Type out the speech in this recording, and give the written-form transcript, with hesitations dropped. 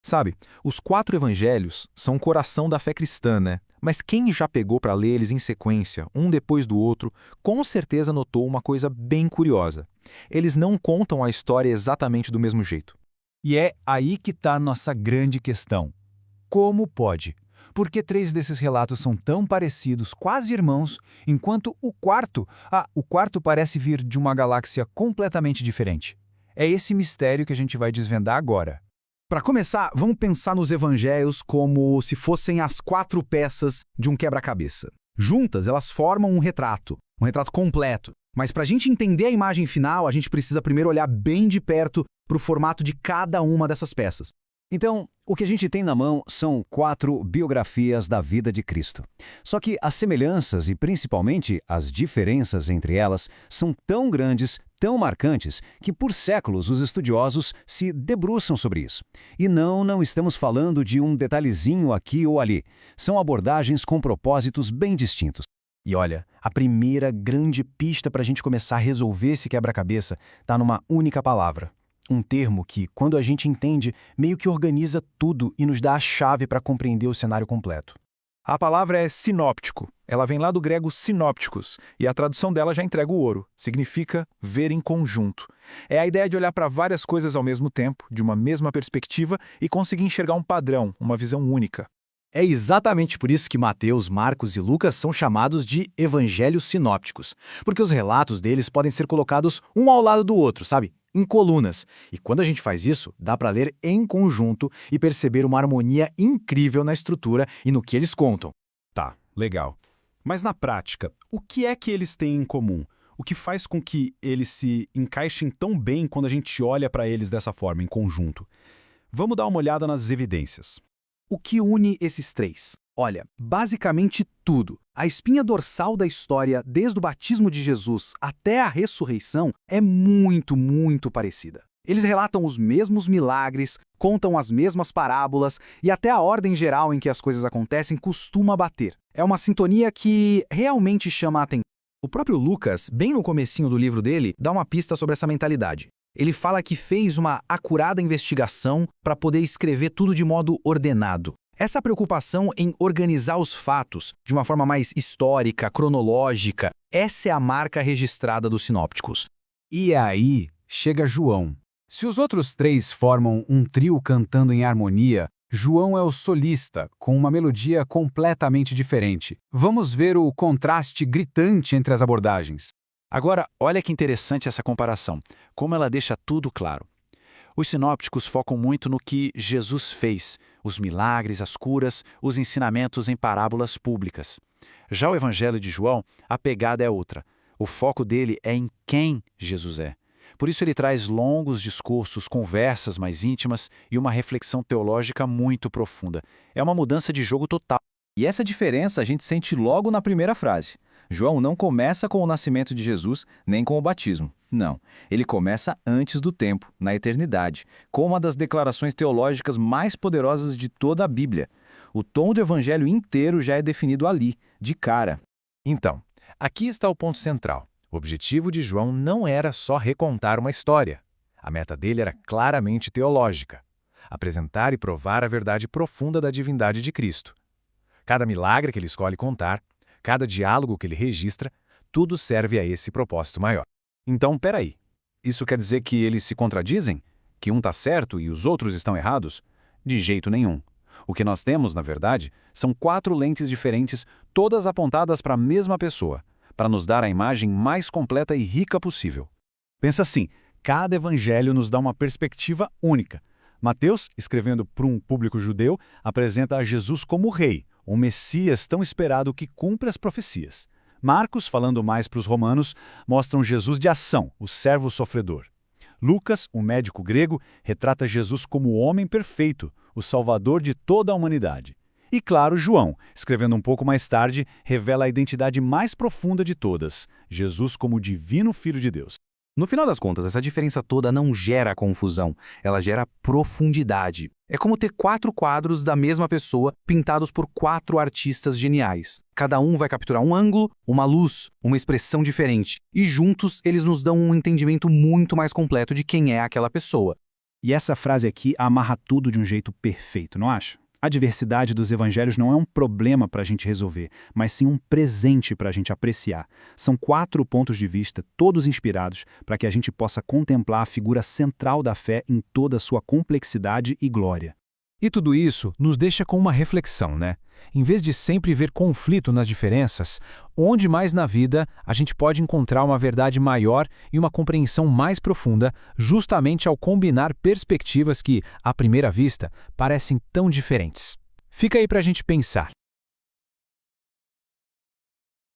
Sabe, os 4 evangelhos são o coração da fé cristã, né? Mas quem já pegou para ler eles em sequência, um depois do outro, com certeza notou uma coisa bem curiosa. Eles não contam a história exatamente do mesmo jeito. E é aí que está a nossa grande questão. Como pode? Por que 3 desses relatos são tão parecidos, quase irmãos, enquanto o quarto parece vir de uma galáxia completamente diferente? É esse mistério que a gente vai desvendar agora. Para começar, vamos pensar nos evangelhos como se fossem as 4 peças de um quebra-cabeça. Juntas, elas formam um retrato completo. Mas para a gente entender a imagem final, a gente precisa primeiro olhar bem de perto para o formato de cada uma dessas peças. Então, o que a gente tem na mão são 4 biografias da vida de Cristo. Só que as semelhanças e principalmente as diferenças entre elas são tão grandes, tão marcantes, que por séculos os estudiosos se debruçam sobre isso. E não estamos falando de um detalhezinho aqui ou ali. São abordagens com propósitos bem distintos. E olha, a primeira grande pista para a gente começar a resolver esse quebra-cabeça está numa única palavra. Um termo que, quando a gente entende, meio que organiza tudo e nos dá a chave para compreender o cenário completo. A palavra é sinóptico. Ela vem lá do grego sinópticos, e a tradução dela já entrega o ouro. Significa ver em conjunto. É a ideia de olhar para várias coisas ao mesmo tempo, de uma mesma perspectiva, e conseguir enxergar um padrão, uma visão única. É exatamente por isso que Mateus, Marcos e Lucas são chamados de evangelhos sinópticos, porque os relatos deles podem ser colocados um ao lado do outro, sabe? Em colunas. E quando a gente faz isso, dá para ler em conjunto e perceber uma harmonia incrível na estrutura e no que eles contam. Tá, legal. Mas na prática, o que é que eles têm em comum? O que faz com que eles se encaixem tão bem quando a gente olha para eles dessa forma, em conjunto? Vamos dar uma olhada nas evidências. O que une esses 3? Olha, basicamente tudo. A espinha dorsal da história, desde o batismo de Jesus até a ressurreição, é muito parecida. Eles relatam os mesmos milagres, contam as mesmas parábolas e até a ordem geral em que as coisas acontecem costuma bater. É uma sintonia que realmente chama a atenção. O próprio Lucas, bem no comecinho do livro dele, dá uma pista sobre essa mentalidade. Ele fala que fez uma acurada investigação para poder escrever tudo de modo ordenado. Essa preocupação em organizar os fatos de uma forma mais histórica, cronológica, essa é a marca registrada dos sinópticos. E aí chega João. Se os outros 3 formam um trio cantando em harmonia, João é o solista, com uma melodia completamente diferente. Vamos ver o contraste gritante entre as abordagens. Agora, olha que interessante essa comparação, como ela deixa tudo claro. Os sinópticos focam muito no que Jesus fez, os milagres, as curas, os ensinamentos em parábolas públicas. Já o Evangelho de João, a pegada é outra. O foco dele é em quem Jesus é. Por isso ele traz longos discursos, conversas mais íntimas e uma reflexão teológica muito profunda. É uma mudança de jogo total. E essa diferença a gente sente logo na primeira frase. João não começa com o nascimento de Jesus, nem com o batismo. Não, ele começa antes do tempo, na eternidade, com uma das declarações teológicas mais poderosas de toda a Bíblia. O tom do evangelho inteiro já é definido ali, de cara. Então, aqui está o ponto central. O objetivo de João não era só recontar uma história. A meta dele era claramente teológica. Apresentar e provar a verdade profunda da divindade de Cristo. Cada milagre que ele escolhe contar, cada diálogo que ele registra, tudo serve a esse propósito maior. Então, peraí. Isso quer dizer que eles se contradizem? Que um está certo e os outros estão errados? De jeito nenhum. O que nós temos, na verdade, são 4 lentes diferentes, todas apontadas para a mesma pessoa, para nos dar a imagem mais completa e rica possível. Pensa assim, cada evangelho nos dá uma perspectiva única. Mateus, escrevendo para um público judeu, apresenta a Jesus como rei, um Messias tão esperado que cumpre as profecias. Marcos, falando mais para os romanos, mostra um Jesus de ação, o servo sofredor. Lucas, um médico grego, retrata Jesus como o homem perfeito, o salvador de toda a humanidade. E claro, João, escrevendo um pouco mais tarde, revela a identidade mais profunda de todas, Jesus como o divino Filho de Deus. No final das contas, essa diferença toda não gera confusão, ela gera profundidade. É como ter 4 quadros da mesma pessoa pintados por 4 artistas geniais. Cada um vai capturar um ângulo, uma luz, uma expressão diferente. E juntos eles nos dão um entendimento muito mais completo de quem é aquela pessoa. E essa frase aqui amarra tudo de um jeito perfeito, não acha? A diversidade dos evangelhos não é um problema para a gente resolver, mas sim um presente para a gente apreciar. São 4 pontos de vista, todos inspirados, para que a gente possa contemplar a figura central da fé em toda a sua complexidade e glória. E tudo isso nos deixa com uma reflexão, né? Em vez de sempre ver conflito nas diferenças, onde mais na vida a gente pode encontrar uma verdade maior e uma compreensão mais profunda, justamente ao combinar perspectivas que, à primeira vista, parecem tão diferentes. Fica aí para a gente pensar.